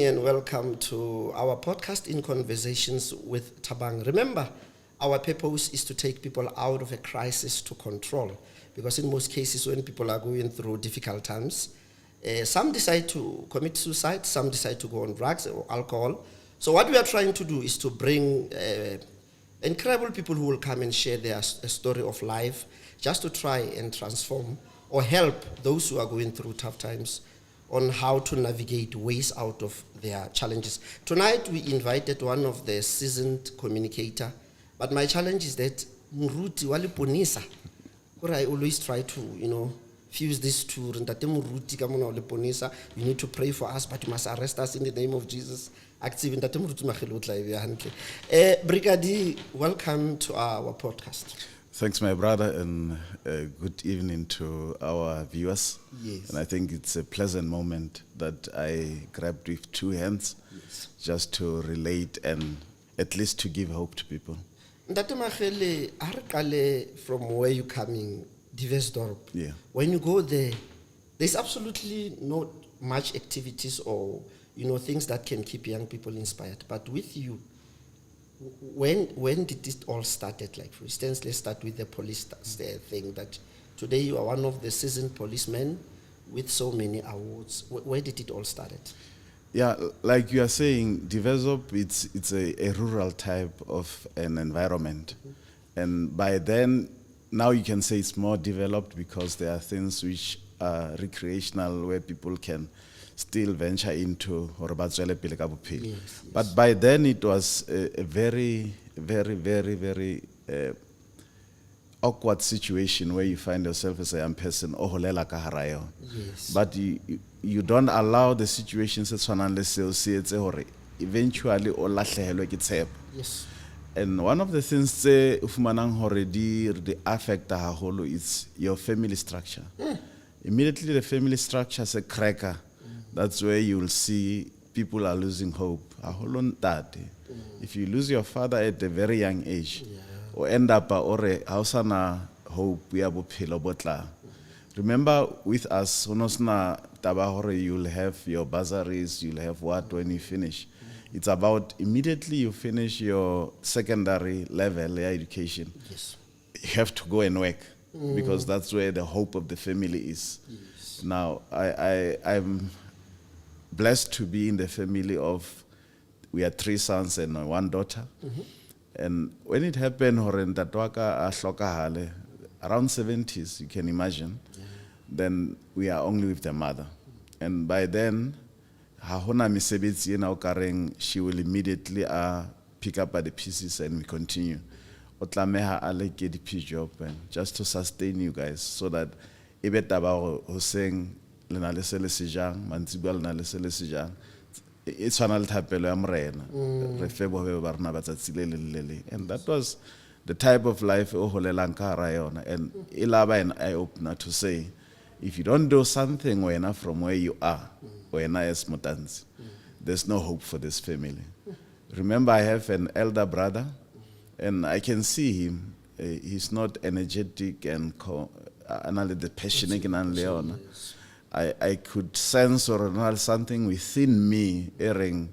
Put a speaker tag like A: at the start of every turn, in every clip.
A: and welcome to our podcast in Conversations with Thabang. Remember, our purpose is to take people out of a crisis to control, because in most cases when people are going through difficult times, some decide to commit suicide, some decide to go on drugs or alcohol. So what we are trying to do is to bring incredible people who will come and share their story of life, just to try and transform or help those who are going through tough times on how to navigate ways out of their challenges. Tonight we invited one of the seasoned communicator, but my challenge is that Muruti wale ponisa. I always try to, fuse these two. You need to pray for us, but you must arrest us in the name of Jesus. Brigadier, welcome to our podcast.
B: Thanks, my brother, and good evening to our viewers.
A: Yes.
B: And I think it's a pleasant moment that I grabbed with two hands, yes, just to relate and at least to give hope to people.
A: Ndate Makhele, from where you're coming, 𝐷𝐕𝐄𝐑𝐒.
B: Yeah.
A: When you go there, there's absolutely not much activities or things that can keep young people inspired. But with you, when did this all started? Like, for instance, let's start with the police thing, that today you are one of the seasoned policemen with so many awards. Where did it all started?
B: Yeah, like you are saying, 𝐷𝐕𝐄𝐑𝐒, it's a rural type of an environment. Mm-hmm. And by then, now you can say it's more developed because there are things which are recreational where people can still venture into or yes. But by then it was a very, very, very, very awkward situation where you find yourself as a young person. Yes. But you don't allow the situations that eventually
A: yes.
B: And one of the things that already affect is your family structure. Immediately the family structure is a cracker. That's where you will see people are losing hope. If you lose your father at a very young age, or end up hope, remember with us, you'll have your bursaries, you'll have what when you finish. It's about immediately you finish your secondary level education.
A: Yes.
B: You have to go and work because that's where the hope of the family is.
A: Yes.
B: Now, I'm blessed to be in the family of, we are 3 sons and 1 daughter. Mm-hmm. And when it happened, around 70s, you can imagine, then we are only with the mother. And by then, she will immediately pick up at the pieces and we continue. Job and just to sustain you guys so that it's and that was the type of life and an eye-opener to say, if you don't do something from where you are, as Mutantsi, there's no hope for this family. Remember, I have an elder brother, and I can see him. He's not energetic and passionate and Leon. I could sense or something within me airing.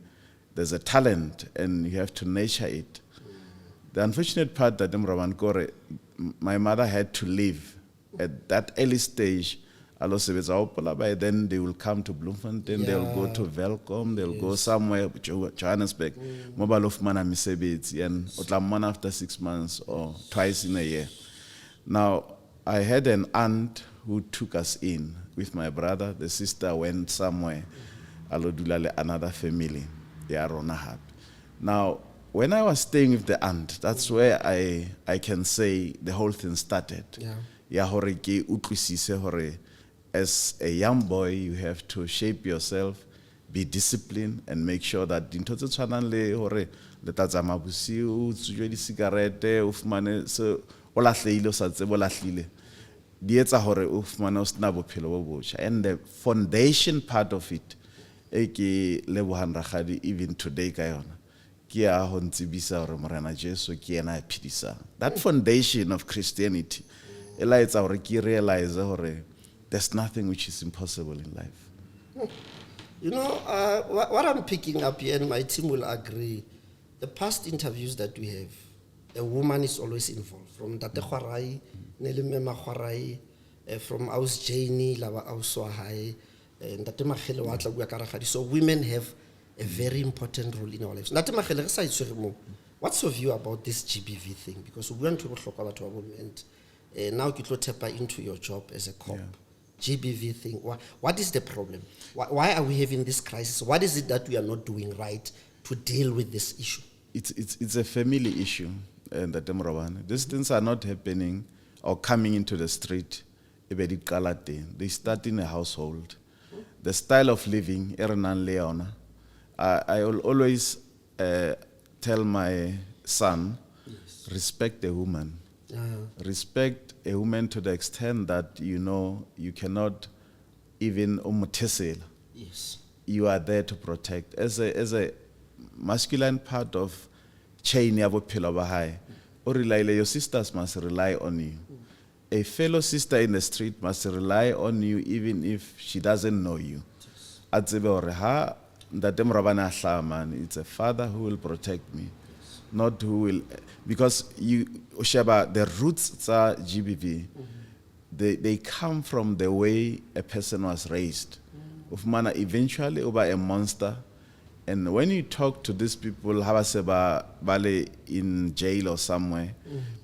B: There's a talent, and you have to nurture it. The unfortunate part that my mother had to leave at that early stage. By then they will come to Bloemfontein, they'll go to Welkom, they'll go somewhere, Johannesburg, mobile of mana misebetsi, and after 6 months or twice in a year. Now, I had an aunt who took us in with my brother. The sister went somewhere, another family, Now, when I was staying with the aunt, that's where I can say the whole thing started. As a young boy, you have to shape yourself, be disciplined, and make sure that and the foundation part of it, even today, that foundation of Christianity, realize there's nothing which is impossible in life.
A: You know, what I'm picking up here, and my team will agree, the past interviews that we have, a woman is always involved. From Tate Khwarai, Nelimema Khwarai, from Aus Jani, Lava Auswahai, and Tate Makhele Watla Guakarahari. So women have a very important role in our lives. Tate Makhele, what's your view about this GBV thing? Because we want to talk about our women. Now you tap into your job as a cop. Yeah. GBV thing. What is the problem? Why are we having this crisis? What is it that we are not doing right to deal with this issue?
B: It's a family issue. These things are not happening or coming into the street. They start in a household. The style of living, I will always tell my son, respect a woman. Respect a woman to the extent that you cannot even umutesel.
A: Yes.
B: You are there to protect. As a masculine part of chain yabo phelo ba hae, your sisters must rely on you. A fellow sister in the street must rely on you even if she doesn't know you. It's a father who will protect me. Not who will, because the roots are GBV. They come from the way a person was raised. Eventually over a monster. And when you talk to these people, Bale in jail or somewhere,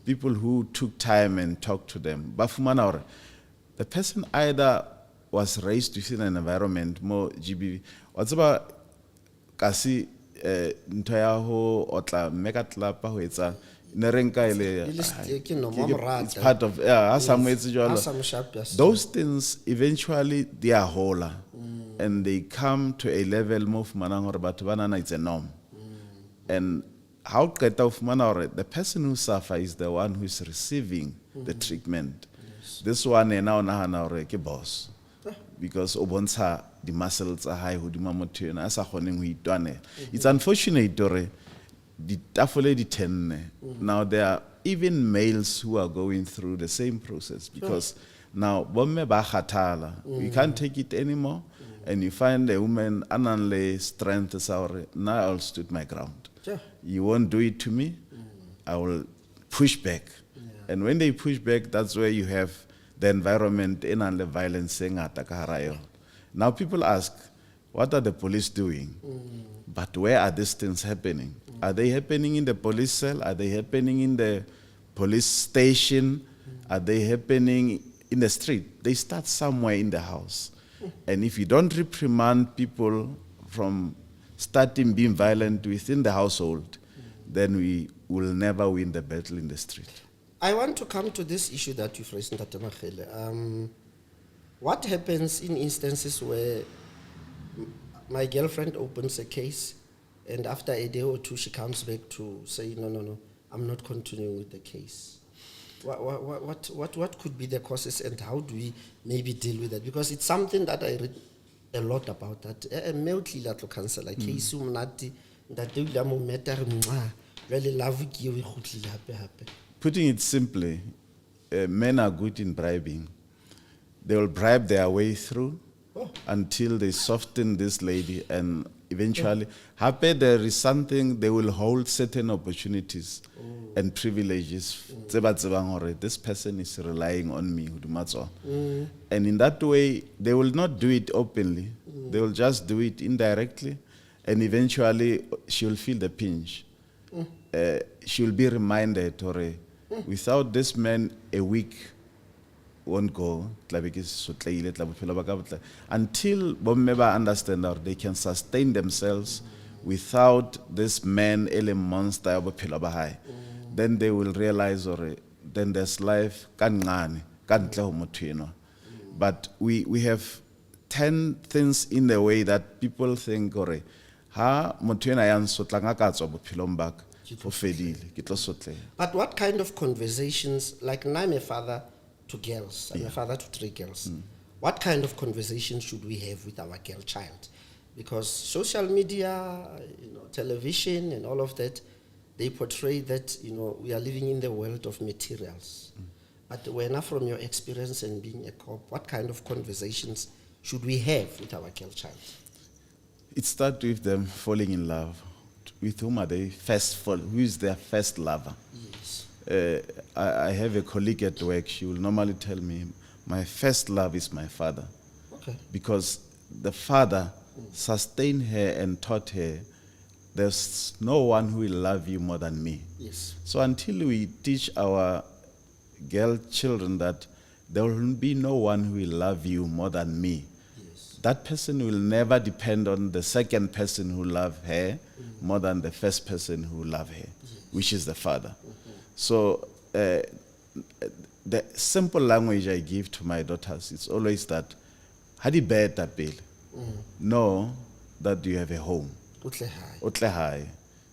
B: people who took time and talked to them, the person either was raised within an environment more GBV. What's about kasi it's part of those things eventually they are whole and they come to a level more it's a norm. And how the person who suffers is the one who is receiving the treatment. This one now boss. Because the muscles are high, it's unfortunate now there are even males who are going through the same process because now you can't take it anymore, and you find a woman unlike strength is now I'll stood my ground. You won't do it to me, I will push back. And when they push back, that's where you have the environment in and the violence. Now people ask, what are the police doing? But where are these things happening? Are they happening in the police cell? Are they happening in the police station? Are they happening in the street? They start somewhere in the house. And if you don't reprimand people from starting being violent within the household, then we will never win the battle in the street.
A: I want to come to this issue that you've raised, Tate Makhele. What happens in instances where my girlfriend opens a case and after a day or two she comes back to say, no, I'm not continuing with the case? What could be the causes and how do we maybe deal with that? Because it's something that I read a lot about, that a male clear to cancel a case that they will matter really love.
B: Putting it simply, men are good in bribing. They will bribe their way through until they soften this lady, and eventually, there is something, they will hold certain opportunities and privileges. This person is relying on me. And in that way, they will not do it openly. They will just do it indirectly, and eventually she will feel the pinch. She will be reminded, without this man, a week won't go until Bommeba understand that they can sustain themselves without this man, a monster. Then they will realize, then there's life. But we have 10 things in the way that people think,
A: but what kind of conversations, like now I'm a father to girls, I'm a father to 3 girls. What kind of conversations should we have with our girl child? Because social media, television and all of that, they portray that, we are living in the world of materials. But when from your experience and being a cop, what kind of conversations should we have with our girl child?
B: It starts with them falling in love. With whom are they first fall? Who is their first lover?
A: Yes.
B: I have a colleague at work. She will normally tell me, my first love is my father.
A: Okay.
B: Because the father sustained her and taught her, there's no one who will love you more than me.
A: Yes.
B: So until we teach our girl children that there will be no one who will love you more than me,
A: Yes.
B: that person will never depend on the second person who loves her more than the first person who loves her, which is the father. So the simple language I give to my daughters is always that, hadi beta pele, know that you have a home.
A: Utle high.
B: Otle high.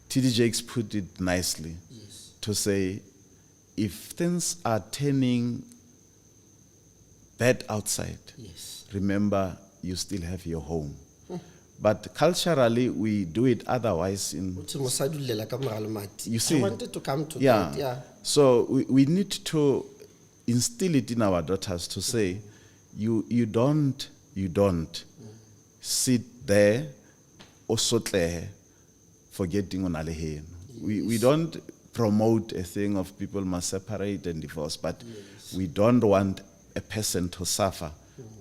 B: TD Jakes put it nicely
A: Yes.
B: to say, if things are turning bad outside,
A: Yes.
B: remember you still have your home. But culturally, we do it otherwise. You see,
A: I wanted to come to
B: yeah.
A: that. Yeah.
B: So we need to instill it in our daughters to say, you don't sit there osotle forgetting on aleheno. We don't promote a thing of people must separate and divorce, but we don't want a person to suffer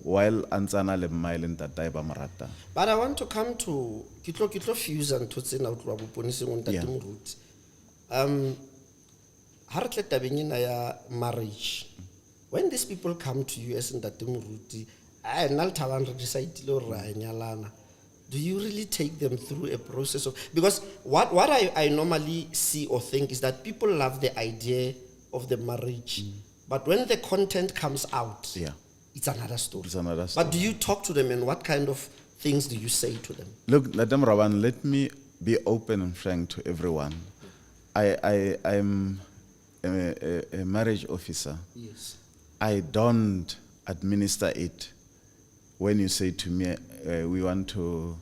B: while antsana le mile in that ba marata.
A: But I want to come to kitlo fuse and to tsena utlo bo poniseng on tate moruti. Ha re tle tabeng ena ya marriage. When these people come to you as ntate moruti, nna le Thabang re decide le hore ra nyalana. Do you really take them through a process of, because what I normally see or think is that people love the idea of the marriage, but when the content comes out, it's another story.
B: It's another story.
A: But do you talk to them, and what kind of things do you say to them?
B: Look, Madam Rawan, let me be open and frank to everyone. I'm a marriage officer.
A: Yes.
B: I don't administer it when you say to me, we want to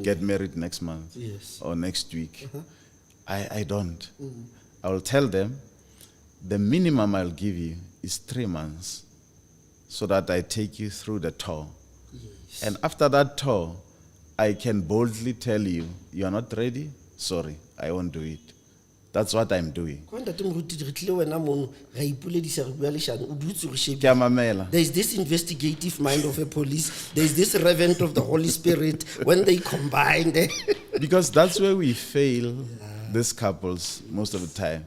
B: get married next month or next week. I don't. I will tell them the minimum I'll give you is 3 months so that I take you through the tour.
A: Yes.
B: And after that tour, I can boldly tell you, you are not ready? Sorry, I won't do it. That's what I'm doing.
A: There is this investigative mind of a police. There is this Reverend of the Holy Spirit. When they combine,
B: because that's where we fail these couples most of the time.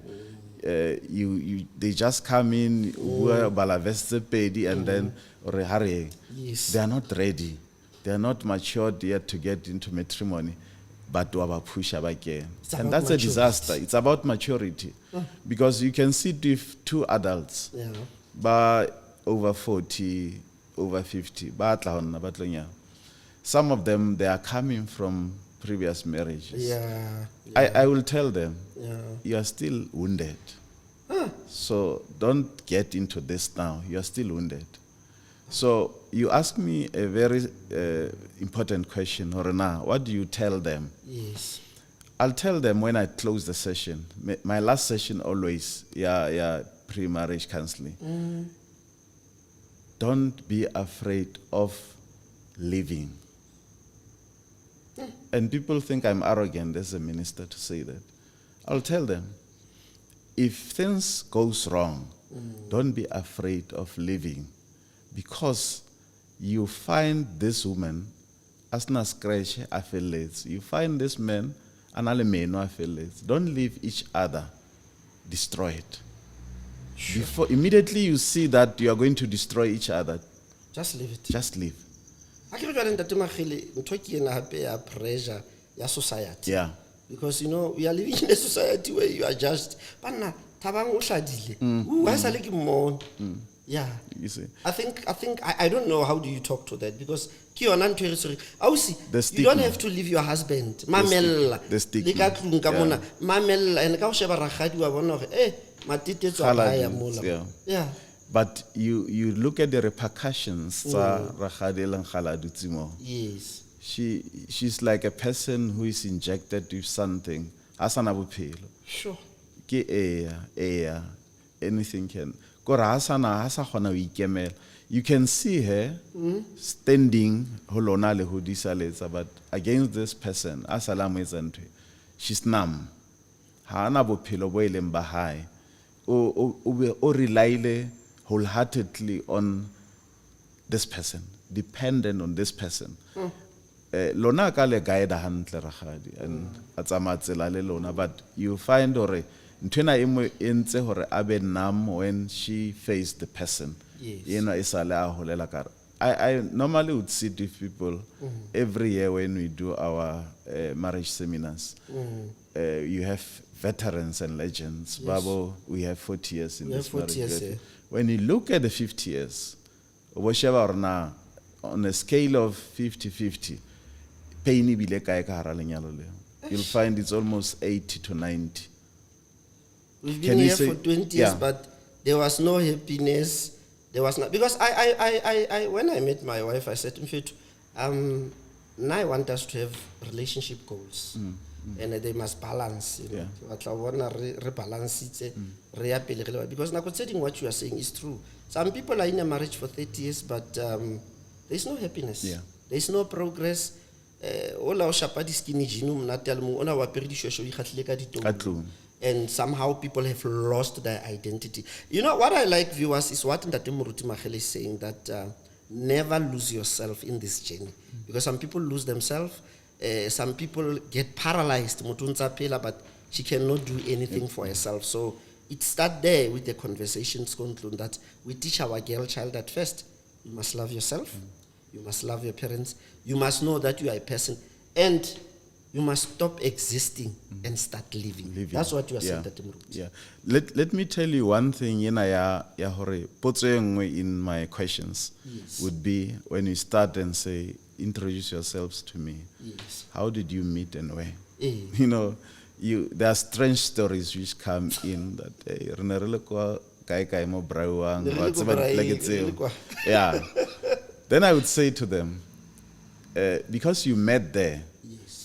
B: They just come in, and then they are not ready. They are not matured yet to get into matrimony. But push again. And that's a disaster. It's about maturity. Because you can sit with two adults, but over 40, over 50. Some of them, they are coming from previous marriages. I will tell them, you are still wounded. So don't get into this now. You are still wounded. So you ask me a very important question, Horena. What do you tell them?
A: Yes.
B: I'll tell them when I close the session. My last session always, pre-marriage counseling. Don't be afraid of leaving. And people think I'm arrogant as a minister to say that. I'll tell them, if things goes wrong, don't be afraid of leaving. Because you find this woman as na scratch affiliates. You find this man and affiliates. Don't leave each other destroyed. Sure. Before immediately you see that you are going to destroy each other,
A: just leave it.
B: Just leave.
A: Pressure, society.
B: Yeah.
A: Because we are living in a society where you are just yeah.
B: You see.
A: I don't know how do you talk to that, because you don't have to leave your husband.
B: The stigma.
A: Yeah.
B: But you look at the repercussions.
A: Yes.
B: She's like a person who is injected with something.
A: Sure.
B: Anything can. You can see her standing, but against this person, she's numb. O rely wholeheartedly on this person, dependent on this person. Lona ka le guide hantle ragadi and atsamatsela le lona, but you find hore ntwena emo entse hore abe numb when she faced the person. Yes. I normally would sit with people every year when we do our marriage seminars. You have veterans and legends. Yes. Babo, we have 40 years in this marriage. Yeah. When you look at the 50 years, on a scale of 50-50, you'll find it's almost 80 to 90.
A: We've been here for 20 years, but there was no happiness. There was not, because I when I met my wife, I said to him, now I want us to have relationship goals, and they must balance. You know, because now considering what you are saying is true. Some people are in a marriage for 30 years, but there's no happiness.
B: Yeah.
A: There's no progress. And somehow people have lost their identity. You know what I like, viewers, is what Ntate Mutantsi Makhele is saying, that never lose yourself in this journey. Because some people lose themselves, some people get paralyzed, but she cannot do anything for herself. So it starts there with the conversations conclude that we teach our girl child at first, you must love yourself, you must love your parents, you must know that you are a person, and you must stop existing and start living. That's what you are saying, Ntate Mutantsi.
B: Yeah. Let me tell you one thing in my questions would be when you start and say, introduce yourselves to me.
A: Yes.
B: How did you meet and where? You know, there are strange stories which come in that yeah. Then I would say to them, because you met there,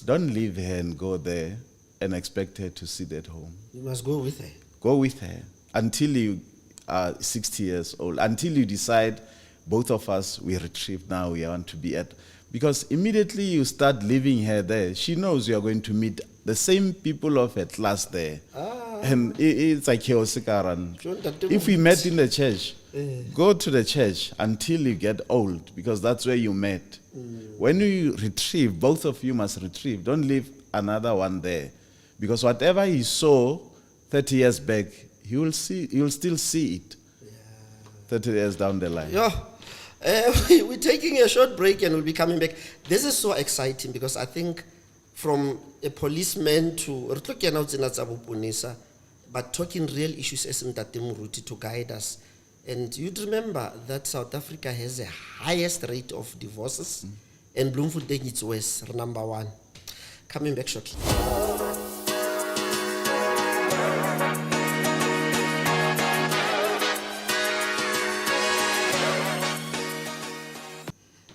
B: don't leave her and go there and expect her to sit at home.
A: You must go with her.
B: Go with her until you are 60 years old, until you decide, both of us, we retrieve now, we want to be at. Because immediately you start leaving her there, she knows you are going to meet the same people of her class there. And it's like if we met in the church, go to the church until you get old, because that's where you met. When you retrieve, both of you must retrieve. Don't leave another one there, because whatever he saw 30 years back, you'll still see it 30 years down the line.
A: We're taking a short break and we'll be coming back. This is so exciting, because I think from a policeman to but talking real issues as Ntate Mutantsi to guide us. And you'd remember that South Africa has the highest rate of divorces, and Bloemfontein is worse, number 1. Coming back shortly.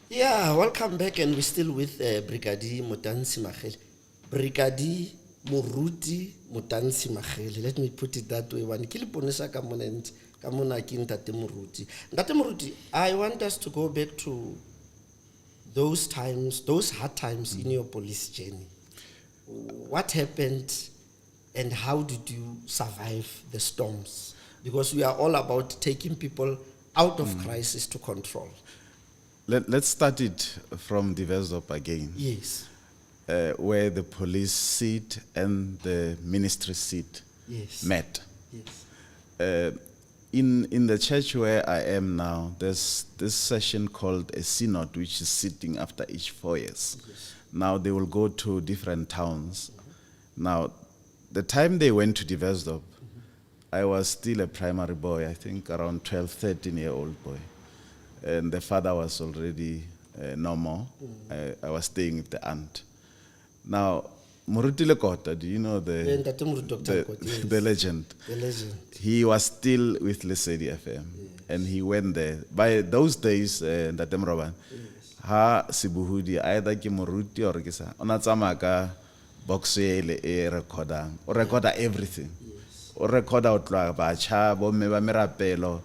A: Yeah, welcome back, and we're still with Brigadier Mutantsi Makhele. Brigadier Mutantsi Makhele. Let me put it that way. Ntate Mutantsi, I want us to go back to those times, those hard times in your police journey. What happened and how did you survive the storms? Because we are all about taking people out of crisis to control.
B: Let's start it from Diversop again.
A: Yes.
B: Where the police seat and the ministry seat met.
A: Yes.
B: In the church where I am now, there's this session called a synod, which is sitting after each 4 years.
A: Yes.
B: Now they will go to different towns. Now, the time they went to Diversop, I was still a primary boy, I think around 12, 13-year-old boy. And the father was already no more. I was staying with the aunt. Now, Moruti Lekota, do you know the legend?
A: The legend.
B: He was still with Lesedi FM, and he went there. By those days, Ntate Mroban, ha sibuhudi either ke Moruti or ke sa ona tsamaya ka box ele e recordang o recorda everything. o recorda o tloa batjha bomme ba merapelo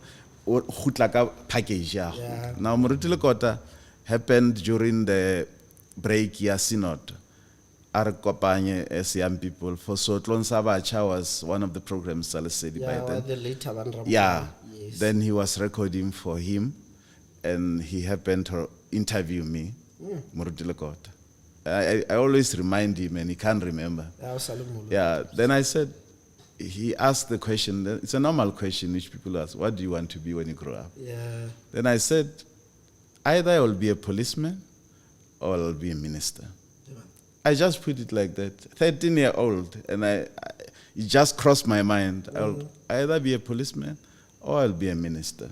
B: o khutla ka package ya
A: Yeah.
B: now Moruti Lekota happened during the break ya synod are kopanye as young people for so tlonsa batjha was one of the programs said by
A: Yeah,
B: then
A: the later one.
B: yeah
A: Yes.
B: then he was recording for him and he happened to interview me Moruti Lekota I always remind him and he can't remember
A: Yeah, Salumu.
B: yeah then I said he asked the question it's a normal question which people ask what do you want to be when you grow up
A: Yeah.
B: then I said either I will be a policeman or I'll be a minister I just put it like that 13-year-old and it just crossed my mind I'll either be a policeman or I'll be a minister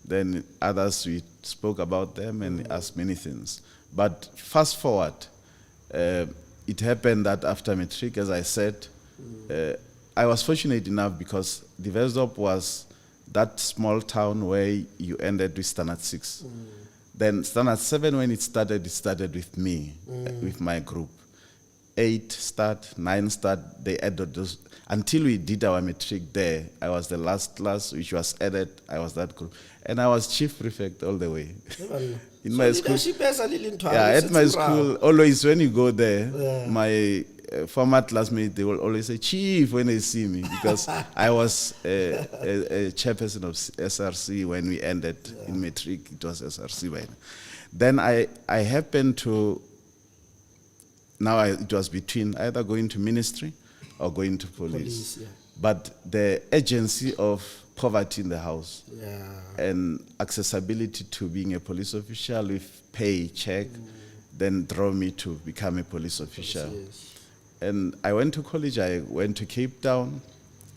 B: then others we spoke about them and asked many things but fast forward it happened that after matric as I said I was fortunate enough because the Wesdorp was that small town where you ended with standard 6 then standard 7 when it started with me with my group 8 start 9 start they added those until we did our matric there I was the last class which was added I was that group and I was chief prefect all the way in my school at my school always when you go there my former classmates they will always say chief when they see me because I was a chairperson of SRC when we ended in matric it was SRC then I happened to it was between either going to ministry or going to police but the agency of poverty in the house and accessibility to being a police official with pay check then drove me to become a police official and I went to college I went to Cape Town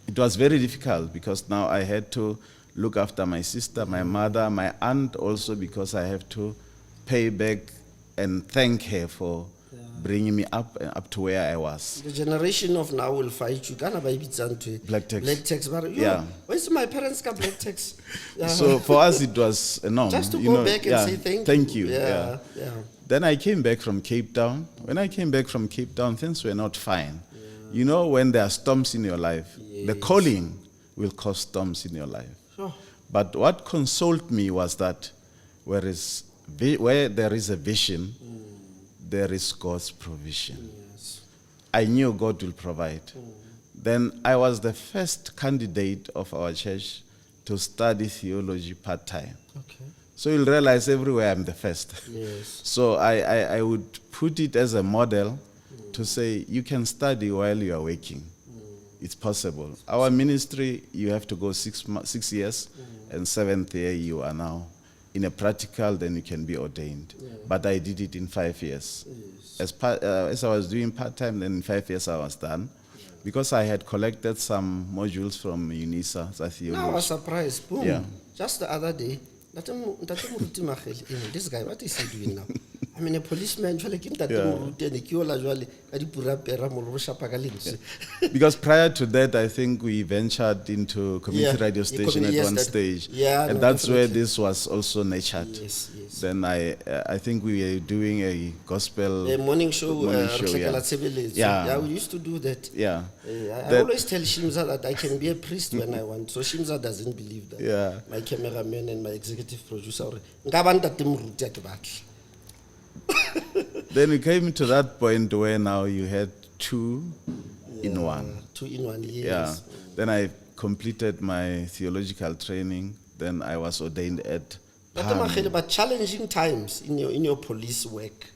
B: it was very difficult because now I had to look after my sister my mother my aunt also because I have to pay back and thank her for bringing me up to where I was.
A: The generation of now will fight you.
B: Black tax.
A: Black tax. Where's my parents got black tax?
B: So for us it was a norm.
A: Just to go back and say thank you.
B: Yeah. Then I came back from Cape Town. When I came back from Cape Town, things were not fine. You know, when there are storms in your life, the calling will cause storms in your life.
A: Sure.
B: But what consoled me was that where there is a vision, there is God's provision.
A: Yes.
B: I knew God will provide. Then I was the first candidate of our church to study theology part-time.
A: Okay.
B: So you'll realize everywhere I'm the first.
A: Yes.
B: So I would put it as a model to say you can study while you are working. It's possible. Our ministry, you have to go 6 years, and 7th year you are now in a practical, then you can be ordained. But I did it in 5 years. Yes. As I was doing part-time, then in 5 years I was done. Because I had collected some modules from UNISA, theology.
A: Now I was surprised. Boom.
B: Yeah.
A: Just the other day, this guy, what is he doing now? I mean, a policeman,
B: because prior to that, I think we ventured into community radio station at one stage. And that's where this was also nurtured.
A: Yes.
B: Then I think we were doing a gospel
A: morning show.
B: Yeah,
A: we used to do that.
B: Yeah.
A: I always tell Shimza that I can be a priest when I want. So Shimza doesn't believe that.
B: Yeah.
A: My cameraman and my executive producer.
B: Then we came to that point where now you had 2 in 1.
A: 2 in 1, yes.
B: Yeah. Then I completed my theological training. Then I was ordained at
A: but challenging times in your police work,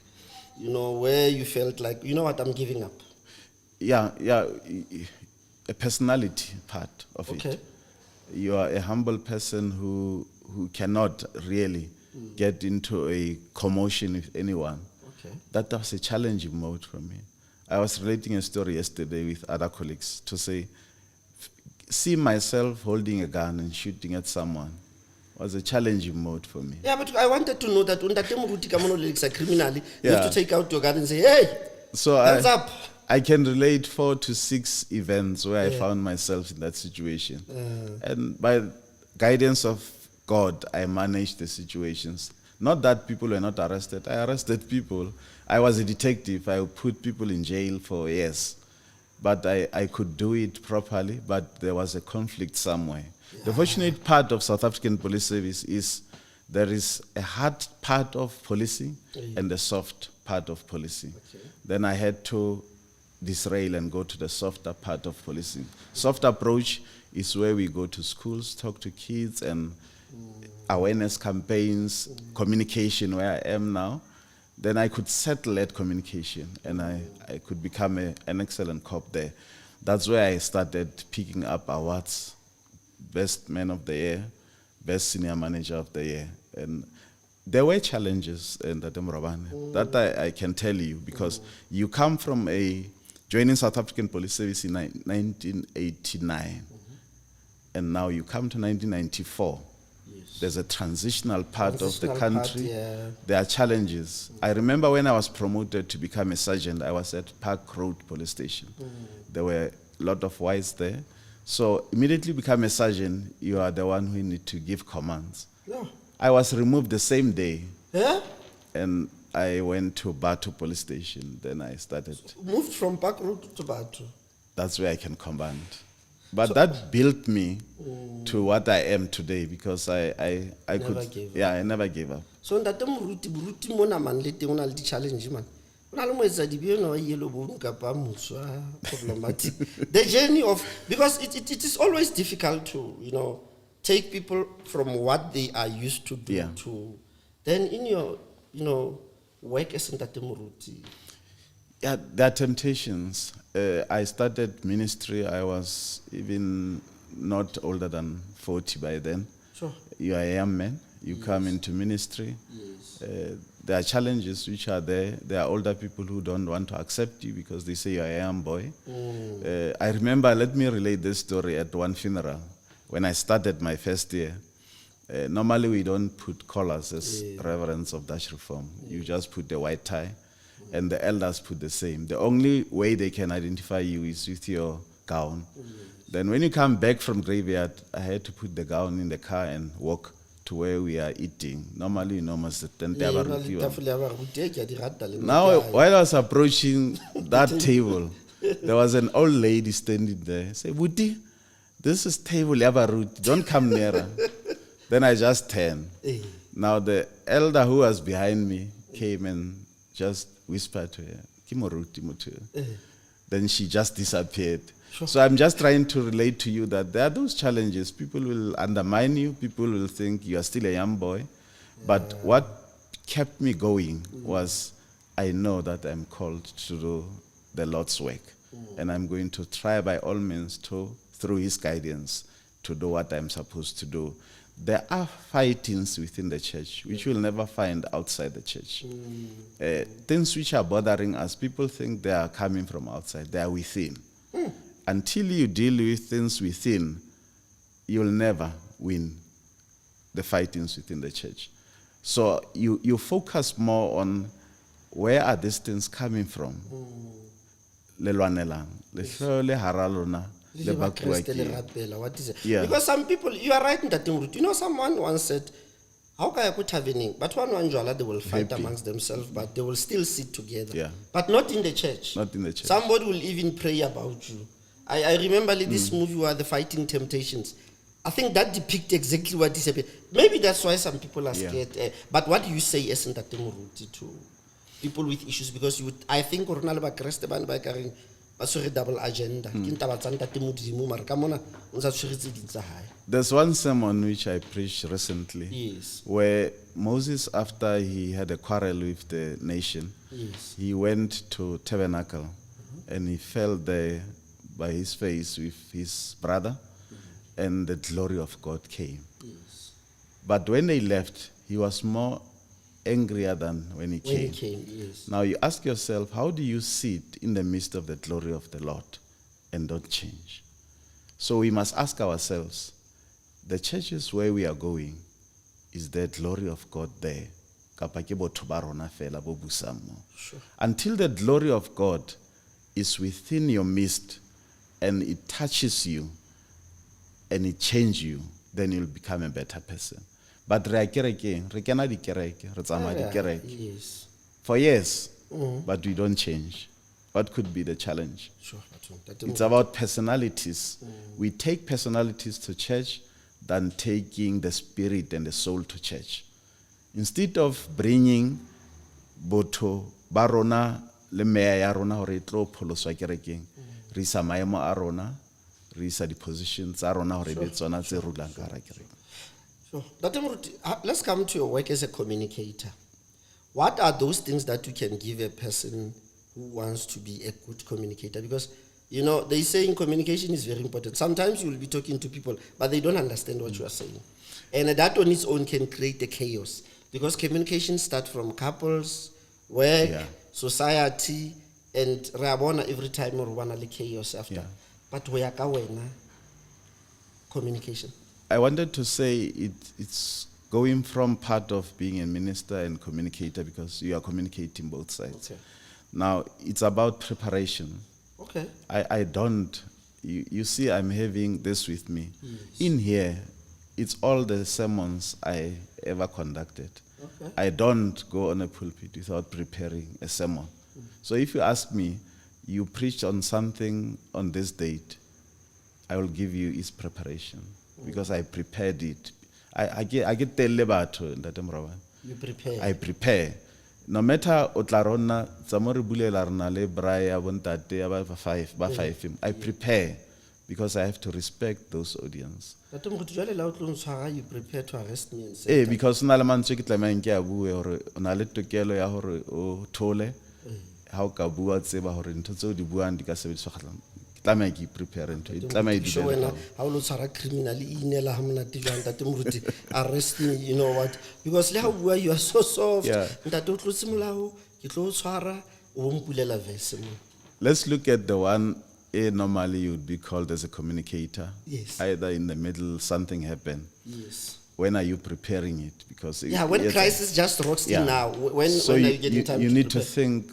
A: where you felt like, you know what, I'm giving up.
B: Yeah, a personality part of it. You are a humble person who cannot really get into a commotion with anyone. That was a challenging mode for me. I was relating a story yesterday with other colleagues to say, see myself holding a gun and shooting at someone was a challenging mode for me.
A: Yeah, but I wanted to know that when that criminally, you have to take out your gun and say, hey, hands up.
B: I can relate 4 to 6 events where I found myself in that situation. And by guidance of God, I managed the situations. Not that people were not arrested. I arrested people. I was a detective. I would put people in jail for years. but I could do it properly, but there was a conflict somewhere. The fortunate part of South African Police Service is there is a hard part of policing and a soft part of policing.
A: Okay.
B: Then I had to disrail and go to the softer part of policing. Soft approach is where we go to schools, talk to kids, and awareness campaigns, communication where I am now. Then I could settle at communication, and I could become an excellent cop there. That's where I started picking up awards, Best Man of the Year, Best Senior Manager of the Year. And there were challenges in the Demrabane. That I can tell you, because you come from joining South African Police Service in 1989, and now you come to 1994. There's a transitional part of the country. There are challenges. I remember when I was promoted to become a sergeant, I was at Park Road Police Station. There were a lot of whites there. So immediately become a sergeant, you are the one who need to give commands.
A: No.
B: I was removed the same day.
A: Yeah?
B: And I went to Batu Police Station. Then I started.
A: Moved from Park Road to Batu.
B: That's where I can command. But that built me to what I am today, because I never gave up.
A: So that buruti mona man le teng ona le challenge man. Ona le moetsa dibino yellow bone kapa muswa problematic. The journey of, because it is always difficult to, take people from what they are used to do to then in your, work as Ntate Moruti.
B: Yeah, there are temptations. I started ministry, I was even not older than 40 by then.
A: Sure.
B: You are a young man, you come into ministry.
A: Yes.
B: There are challenges which are there. There are older people who don't want to accept you because they say you are a young boy. I remember, let me relate this story at one funeral. When I started my first year, normally we don't put collars as reverends of Dutch Reform. You just put the white tie. And the elders put the same. The only way they can identify you is with your gown. Then when you come back from graveyard, I had to put the gown in the car and walk to where we are eating. Normally, Now, while I was approaching that table, there was an old lady standing there. Say, Woody, this is table Yabarut. Don't come nearer. Then I just turned. Now the elder who was behind me came and just whispered to her, then she just disappeared. Sure. So I'm just trying to relate to you that there are those challenges. People will undermine you. People will think you are still a young boy. But what kept me going was I know that I'm called to do the Lord's work. And I'm going to try by all means through His guidance, to do what I'm supposed to do. There are fightings within the church which you'll never find outside the church. Things which are bothering us, people think they are coming from outside. They are within. Until you deal with things within, you'll never win the fightings within the church. So you focus more on where are these things coming from.
A: What is it? Yeah. Because some people, you are right in that thing. Someone once said, how can I put happening? But they will fight amongst themselves, but they will still sit together. Yeah. But not in the church.
B: Not in the church.
A: Somebody will even pray about you. I remember this movie where the Fighting Temptations. I think that depicts exactly what is happening. Maybe that's why some people are scared. But what do you say isn't that to people with issues? Because I think double agenda.
B: There's one sermon which I preached recently, where Moses, after he had a quarrel with the nation, he went to tabernacle and he fell there by his face with his brother, and the glory of God came. But when they left, he was more angrier than when he came. Now you ask yourself, how do you sit in the midst of the glory of the Lord and don't change? So we must ask ourselves, the churches where we are going, is the glory of God there? Sure. Until the glory of God is within your midst and it touches you and it changes you, then you'll become a better person. But for years, but we don't change. what could be the challenge?
A: Sure.
B: It's about personalities. We take personalities to church than taking the spirit and the soul to church. Instead of bringing botho ba rona le meya ya rona hore e tlo pholoswa kerekeng, re isa maemo a rona, re isa di-positions tsa rona hore be tsona tse rulang ka hara kereke.
A: Sure. Dr. Moruti, let's come to your work as a communicator. What are those things that you can give a person who wants to be a good communicator? Because, you know, they say communication is very important. Sometimes you will be talking to people, but they don't understand what you are saying. And that on its own can create a chaos. Because communication starts from couples, work, society, and Rabona every time or one chaos after.
B: Yeah.
A: But where communication?
B: I wanted to say it's going from part of being a minister and communicator because you are communicating both sides.
A: Okay.
B: Now, it's about preparation.
A: Okay.
B: I don't, you see, I'm having this with me. Yes. In here, it's all the sermons I ever conducted. Okay. I don't go on a pulpit without preparing a sermon. So if you ask me, you preach on something on this date, I will give you its preparation because I prepared it. I get the lebato in that.
A: You prepare.
B: I prepare. No matter otlarona, zamori bule larna le braya bontate aba five. I prepare because I have to respect those audience.
A: You prepare to arrest me and say.
B: Because na le mantswe ke tlameha ke a bue hore ona le tokelo ya hore o thole ha o ka bua tseba hore ntho tseo di buang di ka sebediswa kgatlana. Tlameha ke prepare ntho e tlameha di
A: wena ha o lo tshwara criminal inela ha monate jwang Ntate Moruti arrest me, you know what, because le ha o bua you are so soft. Ntate o tlotse molao ke tlo tshwara o mpulela verse mo.
B: Let's look at the one normally you would be called as a communicator.
A: Yes.
B: Either in the middle something happened.
A: Yes.
B: When are you preparing it? Because
A: when crisis just rocks in now. When are you getting time
B: you
A: to
B: need
A: prepare?
B: to think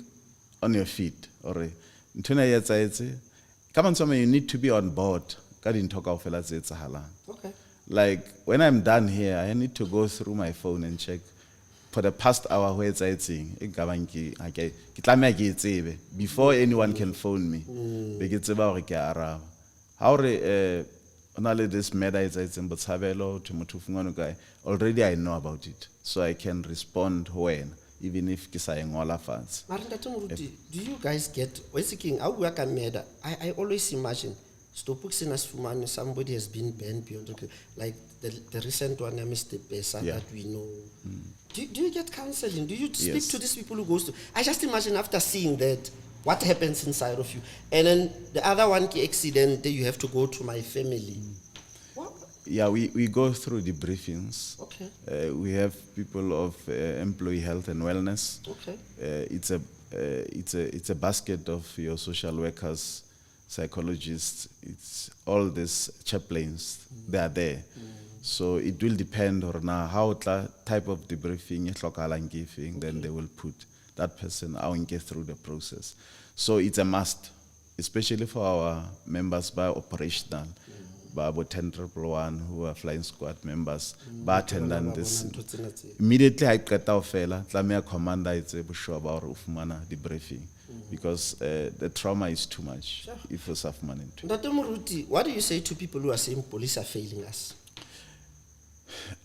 B: on your feet. Or come on, you need to be on board.
A: Okay.
B: Like when I'm done here, I need to go through my phone and check for the past hour where it's before anyone can phone me. How this matter already I know about it, so I can respond when, even if kisayengwala fans.
A: Do you guys get I always imagine somebody has been banned beyond like the recent one, Mr. Pesa, that we know. Do you get counseling? Do you speak to these people who goes to? I just imagine after seeing that, what happens inside of you. And then the other one, accident, you have to go to my family. What?
B: Yeah, we go through the briefings.
A: Okay.
B: We have people of employee health and wellness.
A: Okay.
B: It's a basket of your social workers, psychologists. It's all these chaplains. They are there. So it will depend on how type of debriefing giving, then they will put that person out and get through the process. So it's a must, especially for our members by operational, by about 10,111 who are flying squad members, by attendant this. Immediately I get out fella, Tlamia commander is able to show about Ufumana debriefing because the trauma is too much if you suffer money.
A: Dr. Moruti, what do you say to people who are saying police are failing us?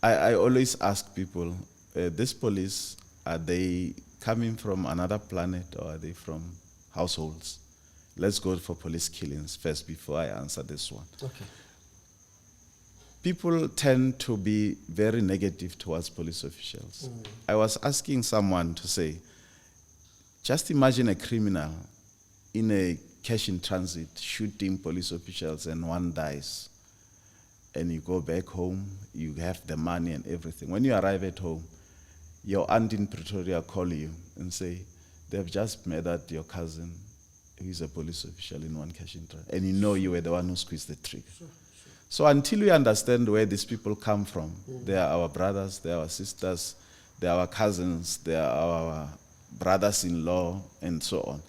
B: I always ask people, this police, are they coming from another planet or are they from households? Let's go for police killings first before I answer this one.
A: Okay.
B: People tend to be very negative towards police officials. I was asking someone to say, just imagine a criminal in a cash in transit shooting police officials and one dies. And you go back home, you have the money and everything. When you arrive at home, your aunt in Pretoria call you and say, they've just murdered your cousin, who is a police official in one cash in transit. And you know you were the one who squeezed the trigger. Sure. So until we understand where these people come from, they are our brothers, they are our sisters, they are our cousins, they are our brothers-in-law, and so on,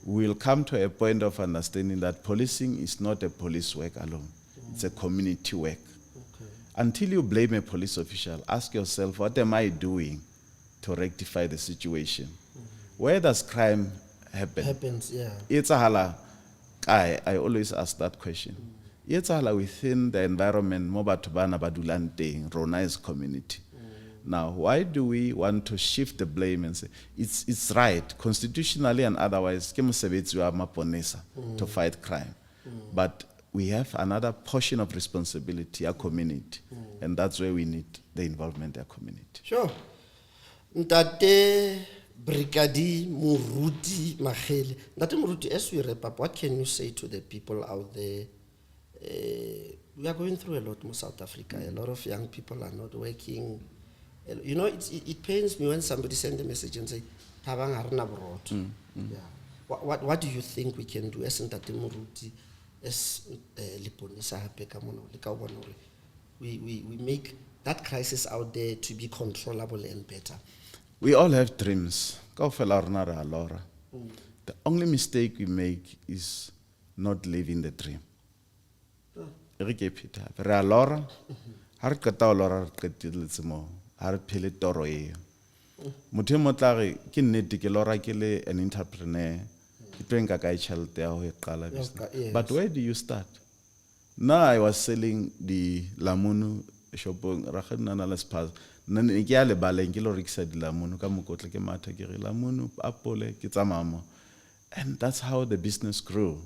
B: we will come to a point of understanding that policing is not a police work alone. It's a community work.
A: Okay.
B: Until you blame a police official, ask yourself, what am I doing to rectify the situation? Where does crime
A: happens, yeah.
B: Etsahala, I always ask that question. Etsahala within the environment, mo batho bana ba dulang teng, rona as community. Now, why do we want to shift the blame and say, it's right, constitutionally and otherwise, ke mosebetsi wa maponesa to fight crime. But we have another portion of responsibility, our community, and that's where we need the involvement of our community.
A: Sure. Ntate Brigadier Mutantsi Makhele. Ntate Muruti, as we wrap up, what can you say to the people out there? We are going through a lot in South Africa. A lot of young people are not working. You know, it pains me when somebody sends a message and say, "Thabang harina borotho." Yeah. What do you think we can do as Ntate Muruti, as Liponisa hape ka mona le ka bona hore we make that crisis out there to be controllable and better?
B: We all have dreams. Kaofela rona re a lora. The only mistake we make is not living the dream. Re ke pheta. Re a lora. Ha re qeta ho lora re qetelletse mo. Ha re phele toro eo. Motho mo tla re ke nnete ke lora ke le an entrepreneur. Ke tlo nka kae tšhelete ya ho e qala business. But where do you start? Now I was selling the lamunu shopong ra khana na lespas. Nne ke ya le baleng ke lo rekisa di lamunu ka mokotle ke matha ke re lamunu apole ke tsamama. And that's how the business grew.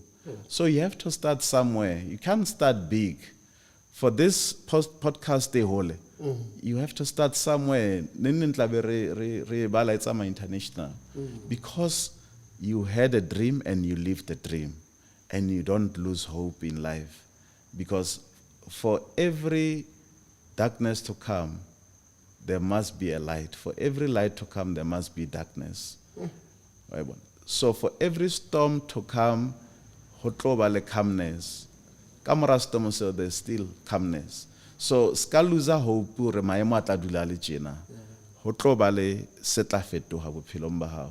B: So you have to start somewhere. You can't start big. For this podcast day whole, you have to start somewhere. International. Because you had a dream and you lived the dream. And you don't lose hope in life. Because for every darkness to come, there must be a light. For every light to come, there must be darkness. So for every storm to come, calmness. Kamara storm, so there's still calmness. So skaluza hope re maemo atla dula le tjena. Ho tlo ba le setla fetoha bophelong ba hao.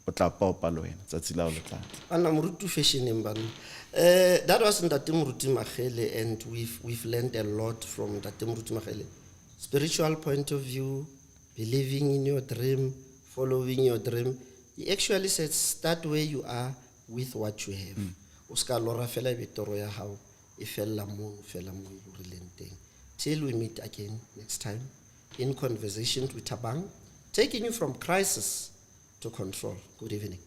B: O tla popa le wena tsatsi la o le tla.
A: Ana Muruti fashion mbana. That was Ntate Muruti Makhele, and we've learned a lot from Ntate Muruti Makhele. Spiritual point of view, believing in your dream, following your dream. He actually said, start where you are with what you have. Uska lora fela betoro ya hao, ifella mo rilenteng. Till we meet again next time in Conversations with Thabang, taking you from crisis to control. Good evening.